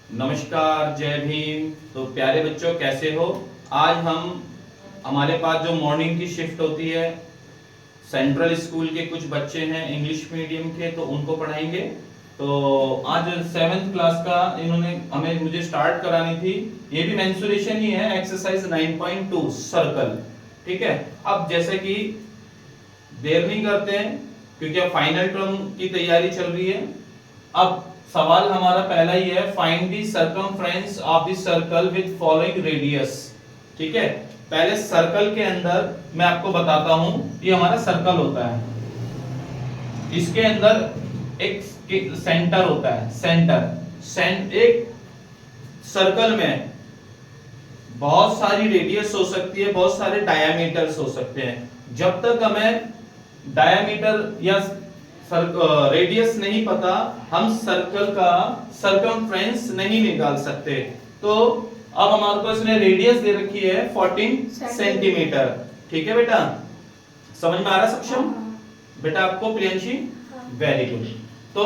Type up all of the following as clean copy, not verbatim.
नमस्कार, जय भीम। तो प्यारे बच्चों, कैसे हो? आज हमारे पास जो मॉर्निंग की शिफ्ट होती है, सेंट्रल स्कूल के कुछ बच्चे हैं इंग्लिश मीडियम के, तो उनको पढ़ाएंगे। तो आज 7th क्लास का इन्होंने मुझे स्टार्ट करानी थी। ये भी मेंसुरेशन ही है, एक्सरसाइज 9.2 सर्कल। ठीक है। अब जैसे कि देर नहीं करते हैं, क्योंकि अब फाइनल टर्म की तैयारी चल रही है। अब सवाल हमारा पहला ही है, find the circumference of the circle with following radius. ठीक है। पहले सर्कल के अंदर मैं आपको बताता हूं, ये हमारा सर्कल होता है, इसके अंदर एक सेंटर होता है। एक सर्कल में बहुत सारी रेडियस हो सकती है, बहुत सारे डायामीटर्स हो सकते हैं। जब तक हमें डायामीटर या रेडियस नहीं पता, हम सर्कल का सर्कमफ्रेंस नहीं निकाल सकते। तो अब हमारे पास इसने रेडियस दे रखी है 14 सेंटीमीटर। ठीक है बेटा, समझ में आ रहा सक्षम? बेटा आपको प्रियंशी? Very good. तो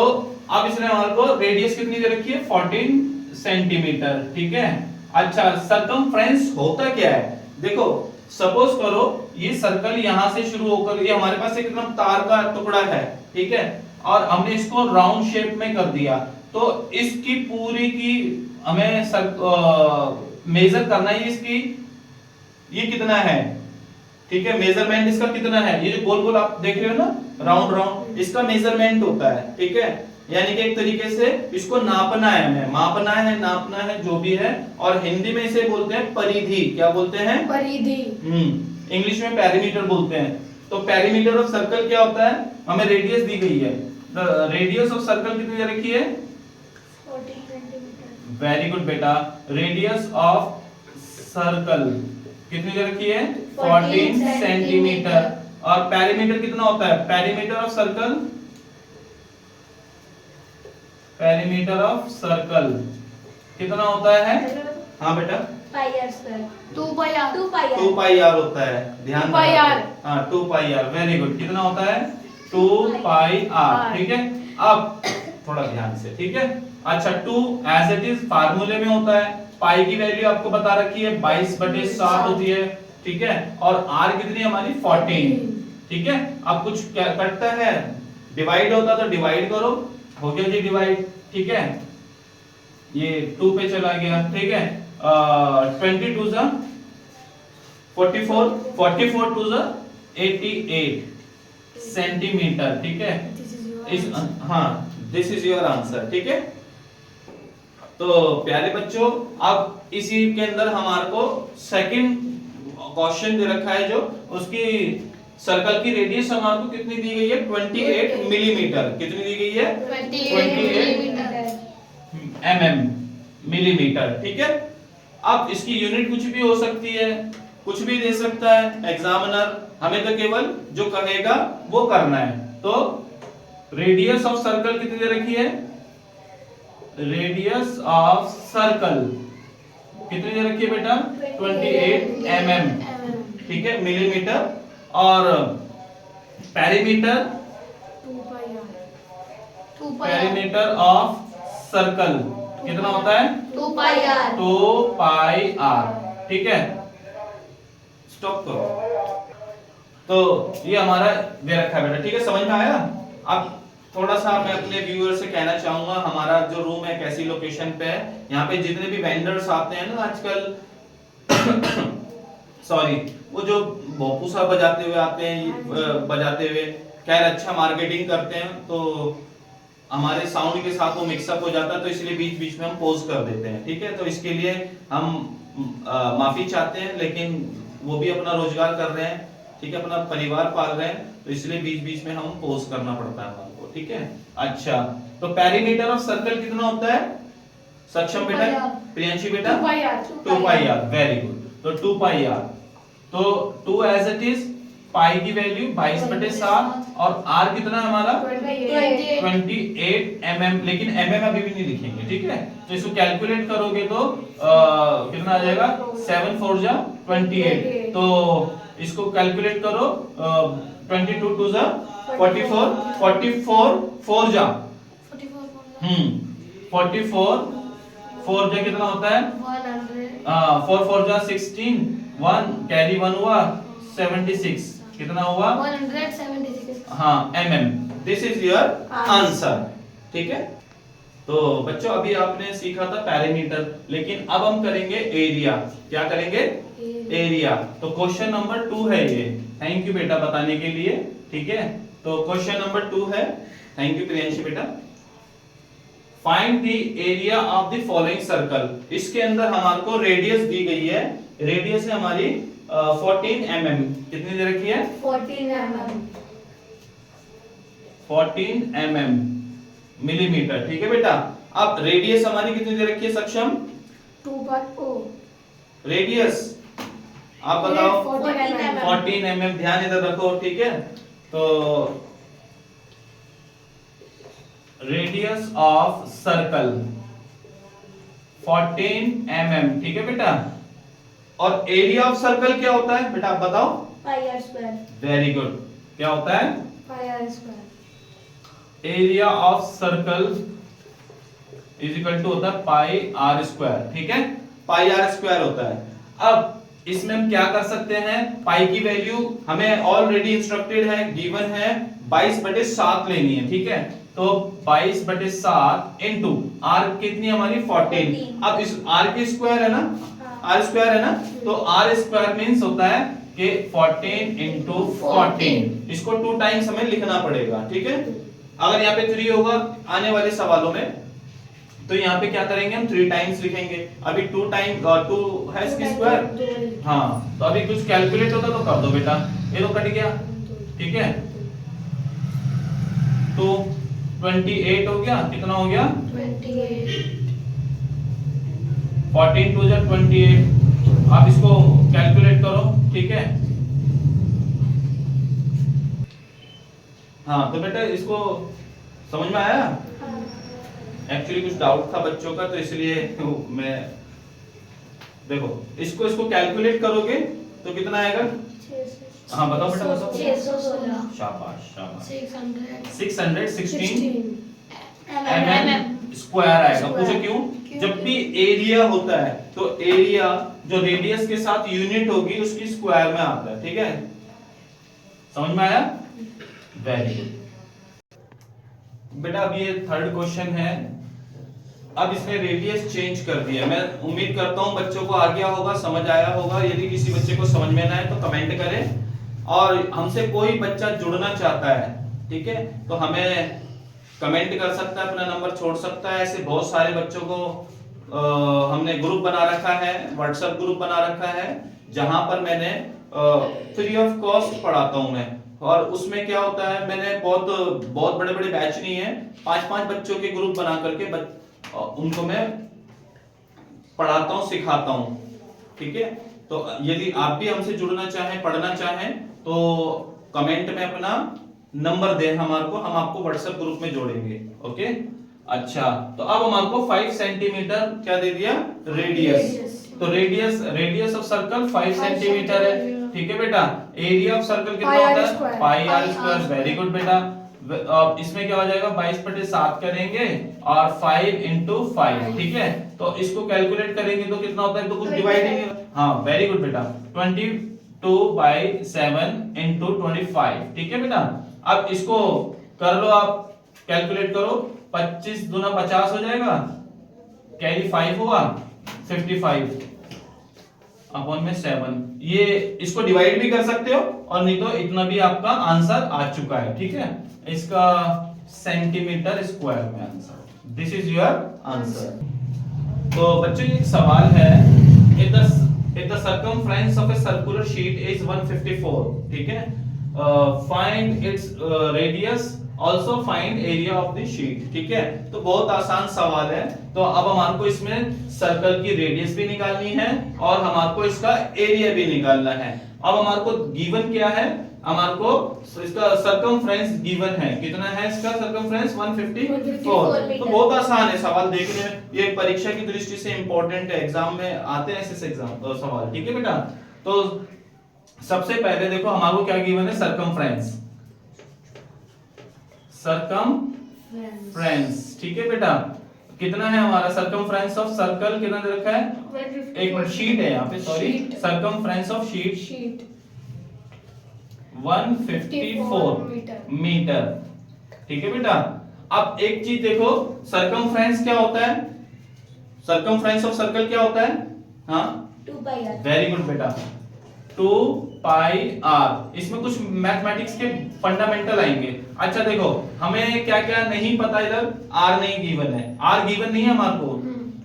अब इसने हमारे को रेडियस कितनी दे रखी है? 14 सेंटीमीटर। ठीक है। अच्छा, सर्कमफ्रेंस होता क्या है? देखो, सपोज करो ये सर्कल यहां से शुरू होकर ये हमारे पास एक एकदम तार का टुकड़ा है। ठीक है। और हमने इसको राउंड शेप में कर दिया, तो इसकी पूरी की हमें मेजर करना है। इसकी ये कितना है? ठीक है, मेजरमेंट इसका कितना है? ये जो गोल गोल आप देख रहे हो ना, राउंड राउंड, इसका मेजरमेंट होता है। ठीक है। यानी कि एक तरीके से इसको नापना है, हमें मापना है, नापना है, जो भी है। और हिंदी में इसे बोलते हैं परिधि। क्या बोलते हैं? परिधि। इंग्लिश में पेरीमीटर बोलते हैं। तो पेरीमीटर ऑफ सर्कल क्या होता है? हमें रेडियस दी गई है। रेडियस ऑफ सर्कल कितनी दे रखी है? 14 सेंटीमीटर। वेरी गुड बेटा। रेडियस ऑफ सर्कल कितनी दे रखी है? 14 सेंटीमीटर। और पेरीमीटर कितना होता है? पेरीमीटर ऑफ सर्कल कितना होता है? हाँ बेटा, पाई आर स्क्वायर। 2 पाई आर होता है। ध्यान रखना। हाँ, 2 पाई आर। Very good. कितना होता है? 2 पाई आर। ठीक है। अब थोड़ा ध्यान से, ठीक है। अच्छा, 2 एज इट इज फार्मूले में होता है। पाई की वैल्यू आपको बता रखी है 22/7 होती है। ठीक है। और आर कितनी हमारी? 14। ठीक है। अब कुछ क्या करता है, डिवाइड होता तो डिवाइड करो। हो गया जी डिवाइड। ठीक है। ये 2 पे चला गया। ठीक है। 22 जा 44, 44 2 जा 88 सेंटीमीटर। ठीक है। हाँ, दिस इज योर आंसर। ठीक है। तो प्यारे बच्चों, अब इसी के अंदर हमारे को सेकंड क्वेश्चन दे रखा है, जो उसकी सर्कल की रेडियस हमारे को कितनी दी गई है? 28 मिलीमीटर। कितनी दी गई है? 28 मिलीमीटर। ठीक है। अब इसकी यूनिट कुछ भी हो सकती है, कुछ भी दे सकता है एग्जामिनर, हमें तो केवल जो कहेगा वो करना है। तो रेडियस ऑफ सर्कल कितनी दे रखी है? रेडियस ऑफ सर्कल कितनी दे रखी है बेटा? 28 mm। ठीक है, मिलीमीटर। और पेरीमीटर ऑफ सर्कल कितना होता है? 2 पाई आर। 2 pi are. ठीक है। स्टॉप करो। तो ये हमारा दे रखा है बेटा। ठीक है, समझ में आया? अब थोड़ा सा मैं अपने व्यूअर से कहना चाहूंगा, हमारा जो रूम है कैसी लोकेशन पे है। यहाँ पे जितने भी वेंडर्स आते हैं ना आजकल सॉरी, वो जो भोपू सा बजाते हुए आते हैं, बजाते हुए, खैर अच्छा मार्केटिंग करते हैं, तो हमारे साउंड के साथ वो मिक्सअप हो जाता है, तो इसलिए बीच बीच में हम पॉज कर देते हैं। ठीक है। तो इसके लिए हम माफी चाहते हैं, लेकिन वो भी अपना रोजगार कर रहे हैं। ठीक है, अपना परिवार पाल रहे हैं, तो इसलिए बीच बीच में हम पॉज करना पड़ता है हमको। ठीक है। अच्छा, तो पेरीमीटर ऑफ सर्कल कितना होता है सक्षम बेटा? प्रियंशी बेटा? 2 पाई आर। Very good. तो 2 पाई आर। तो 2 एज इट इज, पाई की वैल्यू 22/7 और आर कितना है हमारा? 28 mm। लेकिन mm अभी भी नहीं लिखेंगे। ठीक है। तो इसको कैलकुलेट करोगे तो कितना आ जाएगा? 7 4 जा 28। तो इसको कैलकुलेट करो, 22 2 जा 44, 44 4 जा 44 4 जा कितना होता है 100 4 4 जा 16, 1 कैरी 1 हुआ 76, कितना हुआ 176 हाँ mm। This is your answer. ठीक है, तो बच्चों अभी आपने सीखा था पैरामीटर, लेकिन अब हम करेंगे एरिया। क्या करेंगे एरिया। तो क्वेश्चन नंबर 2 है ये। थैंक यू बेटा बताने के लिए। ठीक है, तो क्वेश्चन नंबर 2 है। थैंक यू प्रियांशी बेटा। Find the area of the following circle. इसके अंदर हमारे को रेडियस दी गई है। रेडियस है हमारी 14 mm। कितनी दे रखी है 14 mm 14 mm मिलीमीटर। ठीक है बेटा, अब रेडियस हमारी कितनी दे रखी है सक्षम 2.0 रेडियस आप बताओ 14 mm 14 mm। ध्यान इधर रखो। ठीक है, तो रेडियस ऑफ सर्कल 14 mm। ठीक है बेटा, और एरिया ऑफ सर्कल क्या होता है बेटा आप बताओ pi r square very good. क्या होता है pi r square area of circle is equal to होता है पाई आर स्क्वायर। ठीक है, पाई आर स्क्वायर होता है। अब इसमें हम क्या कर सकते हैं, पाई की वैल्यू हमें ऑलरेडी इंस्ट्रक्टेड है, गिवन है 22/7 लेनी है। ठीक है, तो 22/7 इनटू आर कितनी हमारी 14। अब इस आर की स्क्वायर है ना, आर स्क्वायर है ना, तो आर स्क्वायर मींस होता है कि 14 इनटू 14। इसको 2 टाइम्स हमें लिखना पड़ेगा। ठीक है, अगर यहाँ पे 3 होगा आने वाले सवालों में, तो यहाँ पे क्या करेंगे हम 3 टाइम्स लिखेंगे। अभी 2 टाइम 2 है इसकी स्क्वायर। हाँ, तो अभी कुछ कैलकुलेट होता तो कर दो बेटा, ये तो कट गया। ठीक है, तो 28 हो गया, कितना हो गया 28 14 2 जा 28। आप इसको कैलकुलेट करो। ठीक है, हाँ तो बेटा इसको समझ में आया। एक्चुअली कुछ डाउट था बच्चों का, तो इसलिए मैं देखो इसको कैलकुलेट करोगे तो कितना आएगा। हाँ बताओ बेटा बताओ। 616 शाबाश शाबाश 616 616 mm स्क्वायर आएगा। पूछो क्यों। जब भी एरिया होता है तो एरिया जो रेडियस के साथ यूनिट होगी उसकी स्क्वायर में आता है। ठीक है, समझ में आया, वेरी गुड बेटा। अब ये 3rd क्वेश्चन है। अब इसमें रेडियस चेंज कर दिया। मैं उम्मीद करता हूं बच्चों को आ गया होगा, समझ आया होगा। यदि किसी बच्चे को समझ में ना आए तो कमेंट करें, और हमसे कोई बच्चा जुड़ना चाहता है, ठीक है, तो हमें कमेंट कर सकता है, अपना नंबर छोड़ सकता है। ऐसे बहुत सारे बच्चों को हमने ग्रुप बना रखा है, व्हाट्सएप ग्रुप बना रखा है, जहां पर मैंने फ्री ऑफ कॉस्ट पढ़ाता हूं मैं। और उसमें क्या होता है, मैंने बहुत बड़े बड़े बैच नहीं है, 5-5 बच्चों के ग्रुप बना करके उनको मैं पढ़ाता हूं, सिखाता हूं। ठीक है, तो यदि आप भी हमसे जुड़ना चाहें, पढ़ना चाहें, तो कमेंट में अपना नंबर दें हमारे को, हम आपको व्हाट्सएप ग्रुप में जोड़ेंगे। ओके, अच्छा, तो अब हमारे को 5 सेंटीमीटर क्या दे दिया रेडियस। तो रेडियस ऑफ सर्कल 5 सेंटीमीटर है। ठीक है बेटा, एरिया ऑफ सर्कल कितना होता है पाई आर स्क्वायर। वेरी गुड बेटा। अब इसमें क्या हो जाएगा 22/7 करेंगे और 5 into 5। ठीक है, तो इसको कैलकुलेट करेंगे तो कितना होता है, तो कुछ डिवाइडिंग। हाँ वेरी गुड बेटा, 22/7 into 25। ठीक है बेटा, अब इसको कर लो, आप कैलकुलेट करो। 25 दूना 50 हो जाएगा, कैरी 5 हुआ 55 अपॉन में 7। ये इसको डिवाइड भी कर सकते हो, और नहीं तो इतना भी आपका आंसर आ चुका है। ठीक है, इसका सेंटीमीटर स्क्वायर में answer. This is your answer. तो बच्चों ये एक सवाल है, if the circumference of a circular sheet is 154, ठीक है, find its radius, also find area of the sheet। ठीक है, तो बहुत आसान सवाल है। तो अब हमारे को इसमें सर्कल की रेडियस भी निकालनी है और हमारे को इसका एरिया भी निकालना है। अब हमारे को गिवन क्या है, हमारे को इसका सर्कमफ्रेंस गिवन है। कितना है इसका सर्कमफ्रेंस 154। तो बहुत आसान है सवाल देखने में, ये परीक्षा की दृष्टि से इंपॉर्टेंट है, एग्जाम में आते हैं ऐसे एग्जाम सवाल। ठीक है बेटा, तो सबसे पहले देखो हमारे को क्या गिवन है, सर्कमफ्रेंस। ठीक है बेटा, कितना है हमारा सर्कमफ्रेंस ऑफ सर्कल कितना दे रखा है? 154 एक मिनट, शीट है यहाँ पे, sorry, Sheet. Circumference of sheet sheet 154 metre. Metre. ठीक है बेटा, अब एक चीज देखो, सर्कमफ्रेंस क्या होता है? सर्कमफ्रेंस ऑफ सर्कल क्या होता है? हाँ, 2 पाई आर। वेरी गुड बेटा, 2 पाई आर। इसमें कुछ मैथमेटिक्स के फंडामेंटल आएंगे। अच्छा देखो, हमें क्या क्या नहीं पता, इधर आर नहीं गिवन है, आर गिवन नहीं है हमारे को,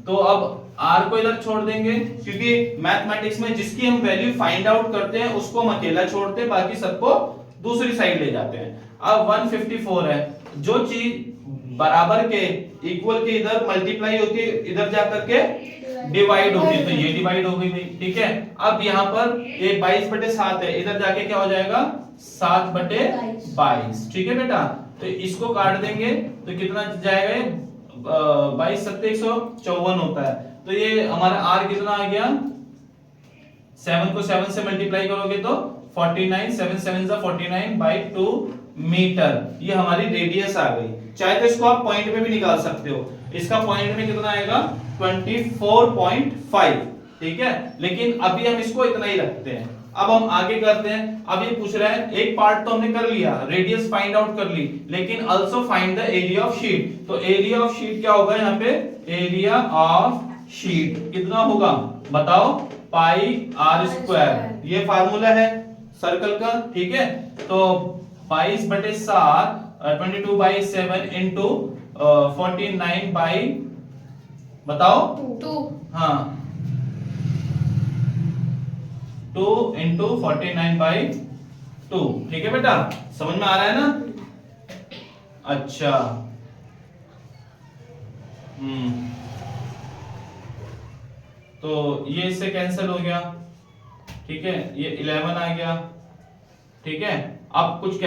तो अब आर को इधर छोड़ देंगे, क्योंकि मैथमेटिक्स में जिसकी हम वैल्यू फाइंड आउट करते हैं उसको हम अकेला छोड़ते हैं, बाकी सबको दूसरी साइड ले जाते हैं। अब 154 है, जो चीज बराबर के इक्वल के इधर मल्टीप्लाई होती है, इधर जाकर के डिवाइड होती है, तो ये डिवाइड हो गई भाई। ठीक है, अब यहाँ पर ये 22/7 है, इधर जाके क्या हो जाएगा? 7/22। ठीक है बेटा, तो इसको काट देंगे तो कितना जाएगा? 22 7 154 होता है। तो ये हमारा r कितना आ गया? 7 को 7 से मल्टीप्लाई करोगे तो 49, 7 7 49/2 मीटर। ये हमारी रेडियस आ गई। चाहे तो इसको आप पॉइंट में भी निकाल सकते हो, इसका पॉइंट में कितना आएगा? 24.5। ठीक है, लेकिन अभी हम इसको इतना ही रखते हैं। अब हम आगे करते हैं। अब ये पूछ रहा है, एक पार्ट तो हमने कर लिया, रेडियस फाइंड आउट कर ली, लेकिन also find the area of sheet. तो एरिया ऑफ शीट क्या होगा यहाँ पे? एरिया ऑफ शीट कितना होगा बताओ? पाई आर स्क्वायर। ये फार्मूला है सर्कल का। ठीक है, तो 22/7 22/7 इंटू 49 बाई, बताओ 2। हाँ, 2 इंटू 49/2। ठीक है बेटा, समझ में आ रहा है ना? अच्छा, तो ये इससे कैंसिल हो गया। ठीक है, ये 11 आ गया। ठीक है, अब कुछ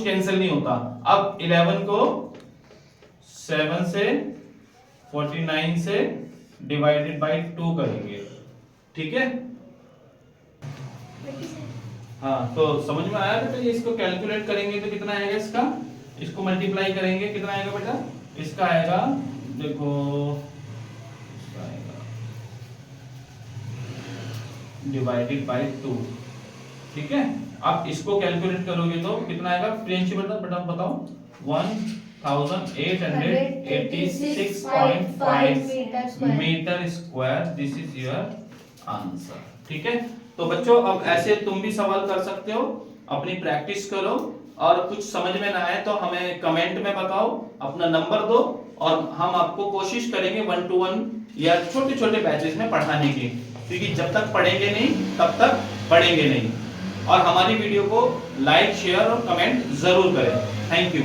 कैंसिल नहीं होता। अब 11 को 7 से 49 से डिवाइडेड बाय 2 करेंगे। ठीक है, हाँ, तो समझ में आया बेटा? ये इसको कैलकुलेट करेंगे तो कितना आएगा इसका? इसको मल्टीप्लाई करेंगे, कितना आएगा बेटा? इसका आएगा, देखो, इसका आएगा डिवाइडेड बाय 2। ठीक है, अब इसको कैलकुलेट करोगे तो कितना आएगा? प्रिंसिपल बेटा बताओ। 1886.5 metre square. This is your answer. ठीक है, तो बच्चों अब ऐसे तुम भी सवाल कर सकते हो, अपनी प्रैक्टिस करो, और कुछ समझ में ना आए तो हमें कमेंट में बताओ, अपना नंबर दो, और हम आपको कोशिश करेंगे 1 to 1 या छोटे छोटे बैचेस में पढ़ाने की, क्योंकि जब तक पढ़ेंगे नहीं तब तक बढ़ेंगे नहीं। और हमारी वीडियो को लाइक, शेयर और कमेंट जरूर करें। Thank you.